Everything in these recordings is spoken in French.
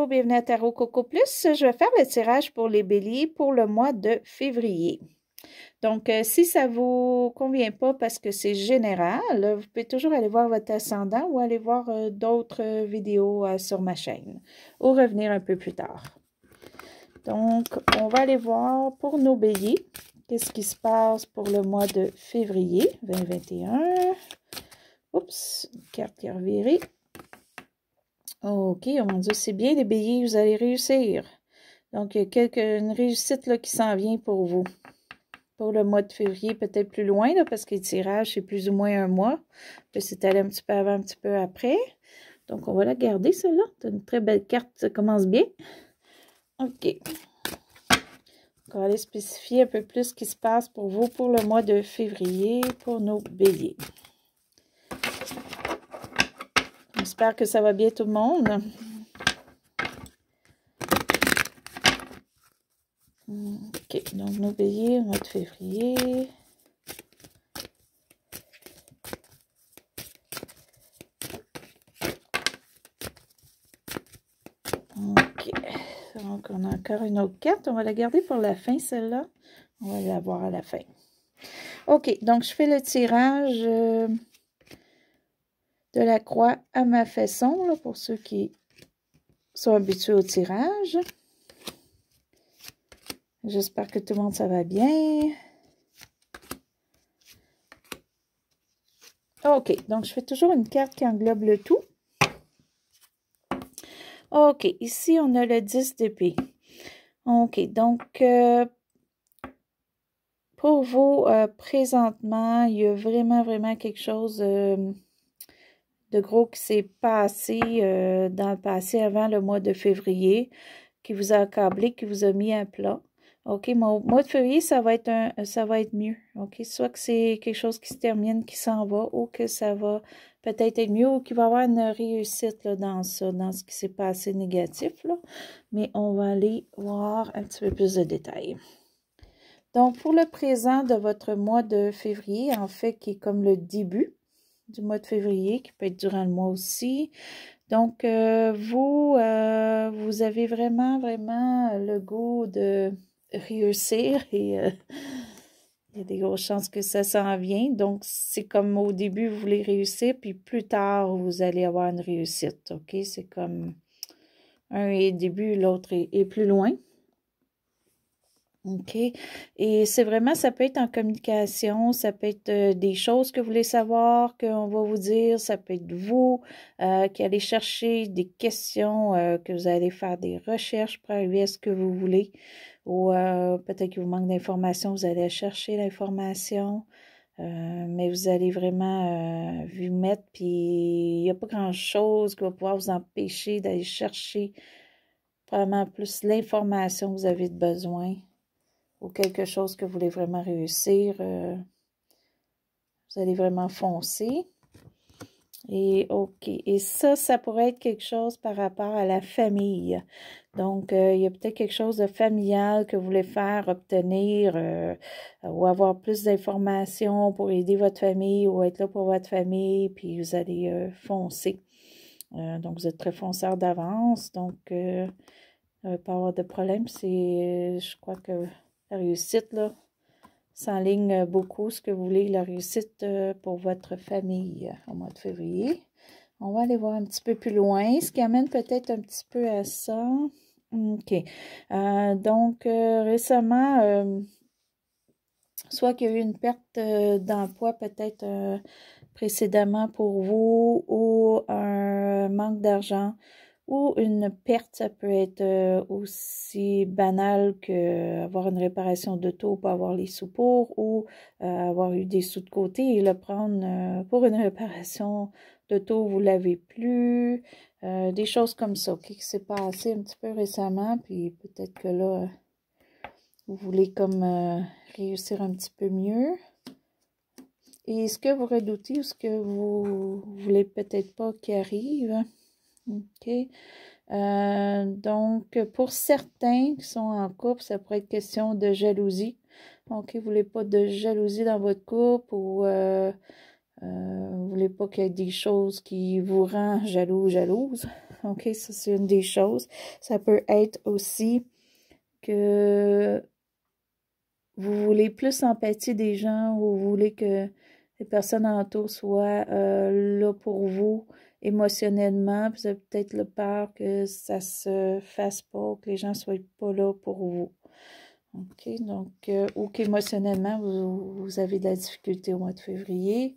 bienvenue à Tarot Coco Plus. Je vais faire le tirage pour les béliers pour le mois de février. Donc, si ça ne vous convient pas parce que c'est général, vous pouvez toujours aller voir votre ascendant ou aller voir d'autres vidéos sur ma chaîne ou revenir un peu plus tard. Donc, on va aller voir pour nos béliers, qu'est-ce qui se passe pour le mois de février 2021. Oups, une carte qui a reviré. OK, oh mon Dieu, c'est bien les béliers, vous allez réussir. Donc, il y a une réussite là, qui s'en vient pour vous. Pour le mois de février, peut-être plus loin, là, parce que le tirage, c'est plus ou moins un mois. Puis c'est allé un petit peu avant, un petit peu après. Donc, on va la garder, celle-là. C'est une très belle carte, ça commence bien. OK. On va aller spécifier un peu plus ce qui se passe pour vous pour le mois de février, pour nos béliers. J'espère que ça va bien tout le monde. OK, donc nos béliers au mois de février. OK, donc on a encore une autre carte. On va la garder pour la fin, celle-là. On va la voir à la fin. OK, donc je fais le tirage de la croix à ma façon, là, pour ceux qui sont habitués au tirage. J'espère que tout le monde, ça va bien. OK, donc je fais toujours une carte qui englobe le tout. OK, ici, on a le 10 d'épée. OK, donc, pour vous, présentement, il y a vraiment quelque chose de gros qui s'est passé dans le passé avant le mois de février, qui vous a accablé, qui vous a mis à plat. OK, mon mois de février, ça va être mieux. OK, soit que c'est quelque chose qui se termine, qui s'en va, ou que ça va peut-être être mieux, ou qu'il va y avoir une réussite là, dans ça, dans ce qui s'est passé négatif, là. Mais on va aller voir un petit peu plus de détails. Donc, pour le présent de votre mois de février, en fait, qui est comme le début du mois de février, qui peut être durant le mois aussi. Donc, vous avez vraiment le goût de réussir et il y a des grosses chances que ça s'en vient. Donc, c'est comme au début, vous voulez réussir, puis plus tard, vous allez avoir une réussite. OK? C'est comme un est début, l'autre est plus loin. OK. Et c'est vraiment, ça peut être en communication, ça peut être des choses que vous voulez savoir, qu'on va vous dire, ça peut être vous qui allez chercher des questions, que vous allez faire des recherches pour arriver à ce que vous voulez, ou peut-être qu'il vous manque d'informations, vous allez chercher l'information, mais vous allez vraiment vous mettre, puis il n'y a pas grand-chose qui va pouvoir vous empêcher d'aller chercher vraiment plus l'information que vous avez besoin, ou quelque chose que vous voulez vraiment réussir, vous allez vraiment foncer. Et OK. Et ça pourrait être quelque chose par rapport à la famille. Donc, il y a peut-être quelque chose de familial que vous voulez faire, obtenir, ou avoir plus d'informations pour aider votre famille, ou être là pour votre famille, puis vous allez foncer. Donc, vous êtes très fonceur d'avance. Donc, pas avoir de problème. Je crois que la réussite, là, s'enligne beaucoup ce que vous voulez, la réussite pour votre famille au mois de février. On va aller voir un petit peu plus loin, ce qui amène peut-être un petit peu à ça. OK. Donc, récemment, soit qu'il y a eu une perte d'emploi peut-être précédemment pour vous, ou un manque d'argent, ou une perte, ça peut être aussi banal que avoir une réparation d'auto pour avoir les sous pour, ou avoir eu des sous de côté et le prendre pour une réparation d'auto, vous ne l'avez plus. Des choses comme ça, OK, qui s'est passé un petit peu récemment, puis peut-être que là, vous voulez comme réussir un petit peu mieux. Et ce que vous redoutez ou ce que vous voulez peut-être pas qui arrive. OK. Donc, pour certains qui sont en couple, ça pourrait être question de jalousie. OK, vous voulez pas de jalousie dans votre couple, ou vous voulez pas qu'il y ait des choses qui vous rendent jaloux ou jalouse. OK, ça, c'est une des choses. Ça peut être aussi que vous voulez plus empathie des gens, ou vous voulez que les personnes alentour soient là pour vous émotionnellement. Vous avez peut-être le peur que ça se fasse pas, que les gens soient pas là pour vous. OK, donc, ou qu'émotionnellement, vous avez de la difficulté au mois de février.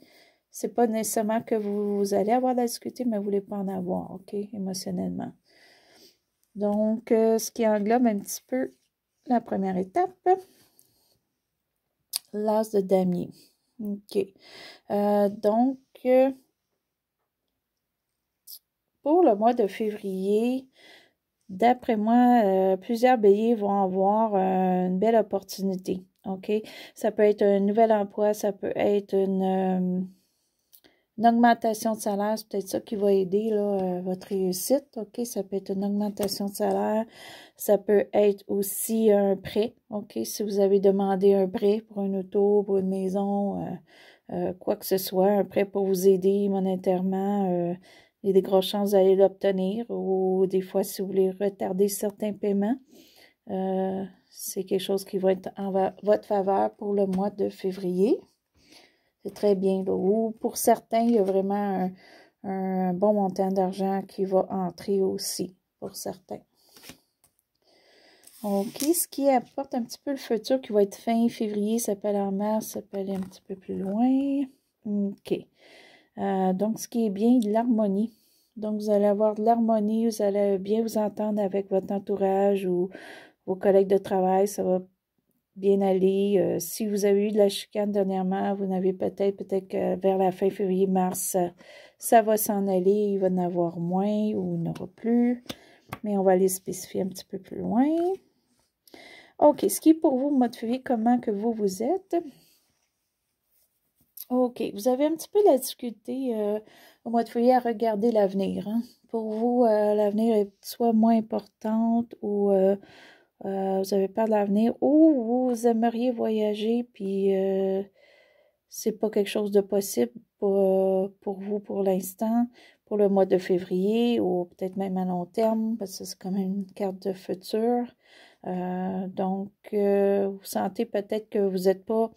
C'est pas nécessairement que vous allez avoir de la difficulté, mais vous voulez pas en avoir, OK, émotionnellement. Donc, ce qui englobe un petit peu la première étape, l'as de damier. OK. Donc, pour le mois de février, d'après moi, plusieurs béliers vont avoir une belle opportunité. OK? Ça peut être un nouvel emploi, ça peut être une augmentation de salaire, c'est peut-être ça qui va aider là, votre réussite. OK? Ça peut être une augmentation de salaire. Ça peut être aussi un prêt. OK? Si vous avez demandé un prêt pour une auto, pour une maison, quoi que ce soit, un prêt pour vous aider monétairement, il y a des grosses chances d'aller l'obtenir. Ou des fois, si vous voulez retarder certains paiements, c'est quelque chose qui va être en votre faveur pour le mois de février. C'est très bien. Là. Ou pour certains, il y a vraiment un bon montant d'argent qui va entrer aussi, pour certains. OK, ce qui apporte un petit peu le futur, qui va être fin février, ça peut aller en mars, ça peut aller un petit peu plus loin. OK. Donc, ce qui est bien, l'harmonie. Donc, vous allez avoir de l'harmonie, vous allez bien vous entendre avec votre entourage ou vos collègues de travail, ça va bien aller. Si vous avez eu de la chicane dernièrement, vous n'avez peut-être que vers la fin février-mars, ça va s'en aller, il va en avoir moins ou il n'y en aura plus. Mais on va aller spécifier un petit peu plus loin. OK, ce qui est pour vous, mois de février, comment que vous êtes? OK, vous avez un petit peu la difficulté au mois de février à regarder l'avenir. Hein? Pour vous, l'avenir est soit moins importante ou vous avez peur de l'avenir ou vous aimeriez voyager puis c'est pas quelque chose de possible pour vous pour l'instant, pour le mois de février ou peut-être même à long terme parce que c'est quand même une carte de futur. Donc, vous sentez peut-être que vous n'êtes pas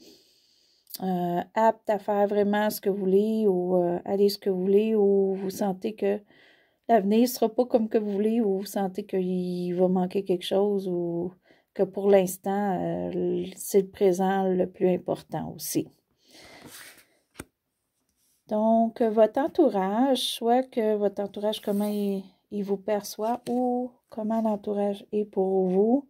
apte à faire vraiment ce que vous voulez ou aller ce que vous voulez ou vous sentez que l'avenir ne sera pas comme que vous voulez ou vous sentez qu'il va manquer quelque chose ou que pour l'instant, c'est le présent le plus important aussi. Donc, votre entourage, soit que votre entourage, comment il vous perçoit ou comment l'entourage est pour vous,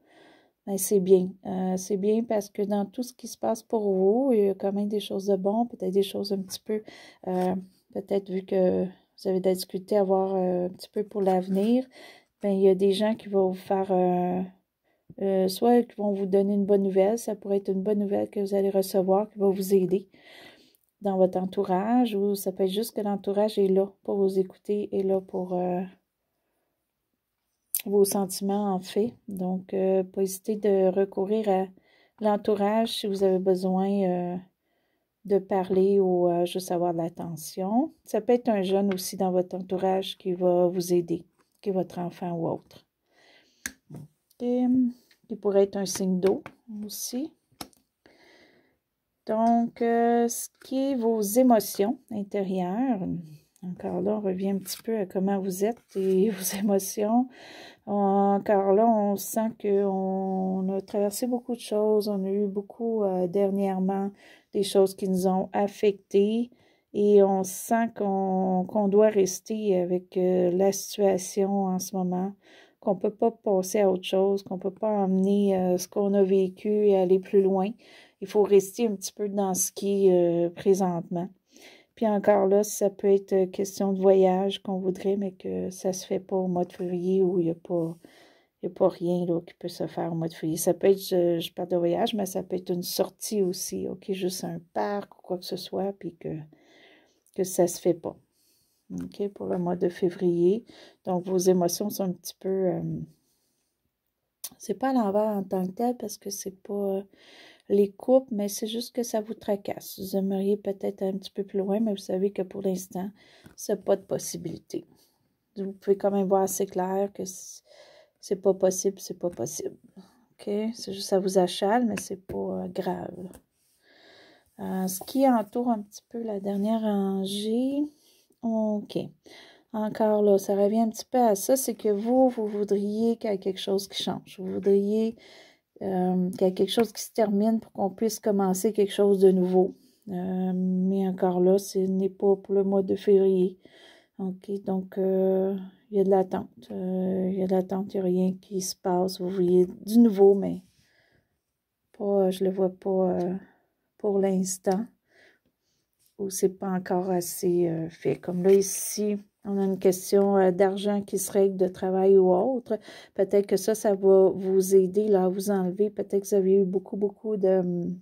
ben c'est bien. C'est bien parce que dans tout ce qui se passe pour vous, il y a quand même des choses de bon, peut-être des choses un petit peu, peut-être vu que vous avez de la difficulté à voir un petit peu pour l'avenir, ben il y a des gens qui vont vous faire, soit qui vont vous donner une bonne nouvelle, ça pourrait être une bonne nouvelle que vous allez recevoir, qui va vous aider dans votre entourage, ou ça peut être juste que l'entourage est là pour vous écouter, est là pour vos sentiments en fait. Donc, pas hésiter de recourir à l'entourage si vous avez besoin de parler ou juste avoir de l'attention. Ça peut être un jeune aussi dans votre entourage qui va vous aider, qui est votre enfant ou autre. Et, qui pourrait être un signe d'eau aussi. Donc, ce qui est vos émotions intérieures, encore là, on revient un petit peu à comment vous êtes et vos émotions. Encore là, on sent qu'on a traversé beaucoup de choses. On a eu beaucoup dernièrement des choses qui nous ont affectés et on sent qu'on doit rester avec la situation en ce moment, qu'on ne peut pas passer à autre chose, qu'on ne peut pas emmener ce qu'on a vécu et aller plus loin. Il faut rester un petit peu dans ce qui est présentement. Puis encore là, ça peut être question de voyage qu'on voudrait, mais que ça ne se fait pas au mois de février où il n'y a pas rien là, qui peut se faire au mois de février. Ça peut être, je parle de voyage, mais ça peut être une sortie aussi, OK? Juste un parc ou quoi que ce soit, puis que ça ne se fait pas. OK? Pour le mois de février. Donc, vos émotions sont un petit peu... c'est pas à l'envers en tant que tel, parce que c'est pas... les coupes, mais c'est juste que ça vous tracasse. Vous aimeriez peut-être un petit peu plus loin, mais vous savez que pour l'instant, c'est pas de possibilité. vous pouvez quand même voir assez clair que c'est pas possible, c'est pas possible. OK? C'est juste ça vous achale, mais c'est pas grave. Ce qui entoure un petit peu la dernière rangée. OK. Encore là, ça revient un petit peu à ça, c'est que vous voudriez qu'il y ait quelque chose qui change. Vous voudriez qu'il y ait quelque chose qui se termine pour qu'on puisse commencer quelque chose de nouveau. Mais encore là, ce n'est pas pour le mois de février. OK, donc il y a de l'attente. Il y a de l'attente, il n'y a rien qui se passe. Vous voyez du nouveau, mais pas, je ne le vois pas pour l'instant. Ou c'est pas encore assez fait. Comme là, ici, on a une question d'argent qui se règle, de travail ou autre. Peut-être que ça va vous aider là, à vous enlever. Peut-être que vous avez eu beaucoup de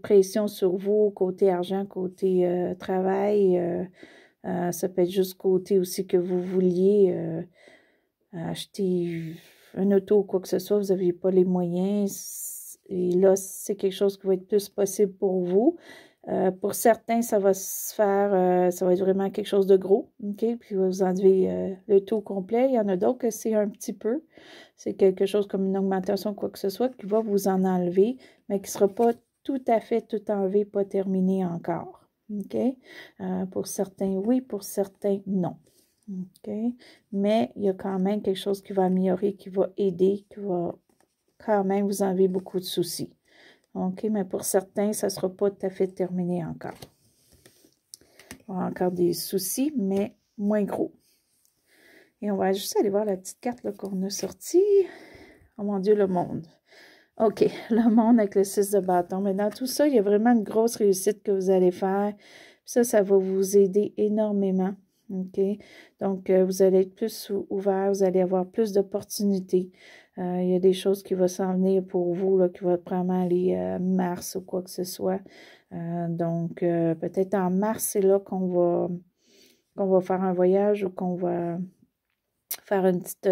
pression sur vous, côté argent, côté travail. Ça peut être juste côté aussi que vous vouliez acheter un auto ou quoi que ce soit. Vous n'aviez pas les moyens. Et là, c'est quelque chose qui va être plus possible pour vous. Pour certains, ça va se faire, ça va être vraiment quelque chose de gros, OK? Puis vous enlevez le tout complet. Il y en a d'autres que c'est un petit peu. C'est quelque chose comme une augmentation, quoi que ce soit, qui va vous en enlever, mais qui ne sera pas tout à fait tout enlevé, pas terminé encore. OK? Pour certains, oui, pour certains, non. OK? Mais il y a quand même quelque chose qui va améliorer, qui va aider, qui va quand même vous enlever beaucoup de soucis. OK, mais pour certains, ça ne sera pas tout à fait terminé encore. On a encore des soucis, mais moins gros. Et on va juste aller voir la petite carte qu'on a sortie. Oh mon Dieu, le monde. OK, le monde avec le 6 de bâton. Mais dans tout ça, il y a vraiment une grosse réussite que vous allez faire. Ça va vous aider énormément. OK? Donc, vous allez être plus ouvert, vous allez avoir plus d'opportunités. Il y a des choses qui vont s'en venir pour vous, là, qui vont probablement aller mars ou quoi que ce soit. Donc, peut-être en mars, c'est là qu'on va faire un voyage ou qu'on va faire une petite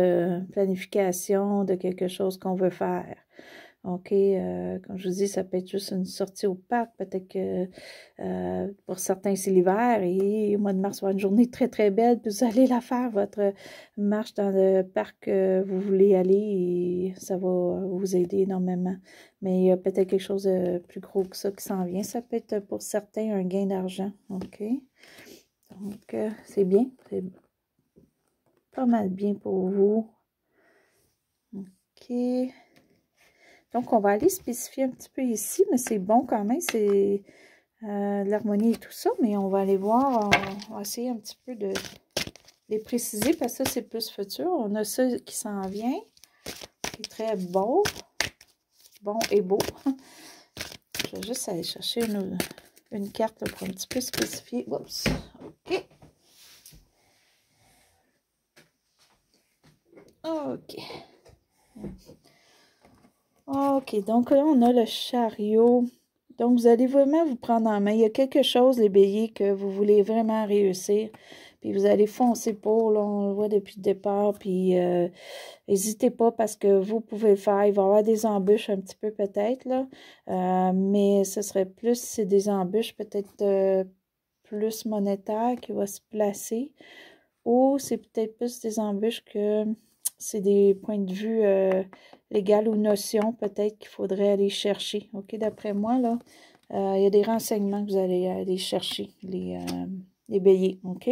planification de quelque chose qu'on veut faire. OK, comme je vous dis, ça peut être juste une sortie au parc. Peut-être que pour certains, c'est l'hiver et au mois de mars, ça va être une journée très, très belle. Puis vous allez la faire, votre marche dans le parc que vous voulez aller et ça va vous aider énormément. Mais il y a peut-être quelque chose de plus gros que ça qui s'en vient. Ça peut être pour certains un gain d'argent. OK, donc c'est bien. C'est pas mal bien pour vous. OK. Donc, on va aller spécifier un petit peu ici, mais c'est bon quand même, c'est l'harmonie et tout ça, mais on va aller voir, on va essayer un petit peu de les préciser, parce que ça, c'est plus futur. On a ça qui s'en vient, qui est très beau, bon et beau. Je vais juste aller chercher une carte là, pour un petit peu spécifier. Oups, OK. OK. OK, donc là, on a le chariot. Donc, vous allez vraiment vous prendre en main. Il y a quelque chose, les béliers, que vous voulez vraiment réussir. Puis, vous allez foncer pour, là, on le voit depuis le départ. Puis, n'hésitez pas parce que vous pouvez le faire. Il va y avoir des embûches un petit peu peut-être, là. Mais ce serait plus, c'est des embûches peut-être plus monétaires qui vont se placer. Ou c'est peut-être plus des embûches que c'est des points de vue légal ou notions peut-être qu'il faudrait aller chercher. OK, d'après moi, là, il y a des renseignements que vous allez aller chercher, les béliers, OK,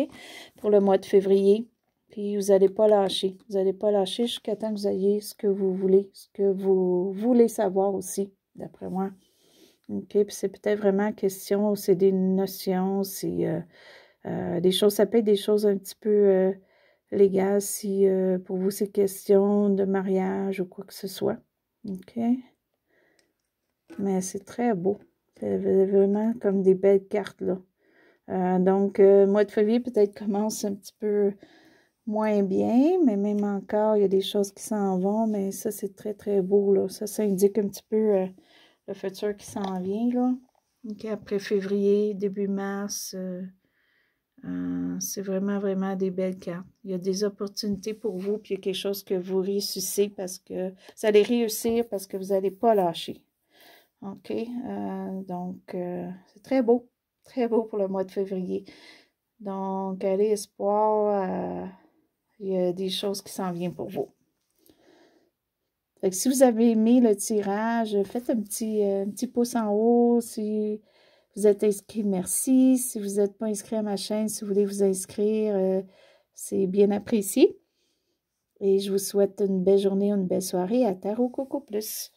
pour le mois de février. Puis, vous n'allez pas lâcher. Vous n'allez pas lâcher jusqu'à temps que vous ayez ce que vous voulez, ce que vous voulez savoir aussi, d'après moi. OK, puis c'est peut-être vraiment question, c'est des notions, c'est des choses, ça peut être des choses un petit peu légales si pour vous c'est question de mariage ou quoi que ce soit. OK? Mais c'est très beau. C'est vraiment comme des belles cartes, là. Donc, mois de février peut-être commence un petit peu moins bien, mais même encore, il y a des choses qui s'en vont, mais ça, c'est très, très beau, là. Ça indique un petit peu le futur qui s'en vient, là. OK, après février, début mars, c'est vraiment, vraiment des belles cartes. Il y a des opportunités pour vous, puis il y a quelque chose que vous réussissez parce que vous allez réussir parce que vous n'allez pas lâcher. OK? Donc, c'est très beau pour le mois de février. Donc, allez, espoir, il y a des choses qui s'en viennent pour vous. Fait que si vous avez aimé le tirage, faites un petit pouce en haut. Si vous êtes inscrit, merci. Si vous n'êtes pas inscrit à ma chaîne, si vous voulez vous inscrire, c'est bien apprécié. Et je vous souhaite une belle journée, une belle soirée à Tarot Coco Plus.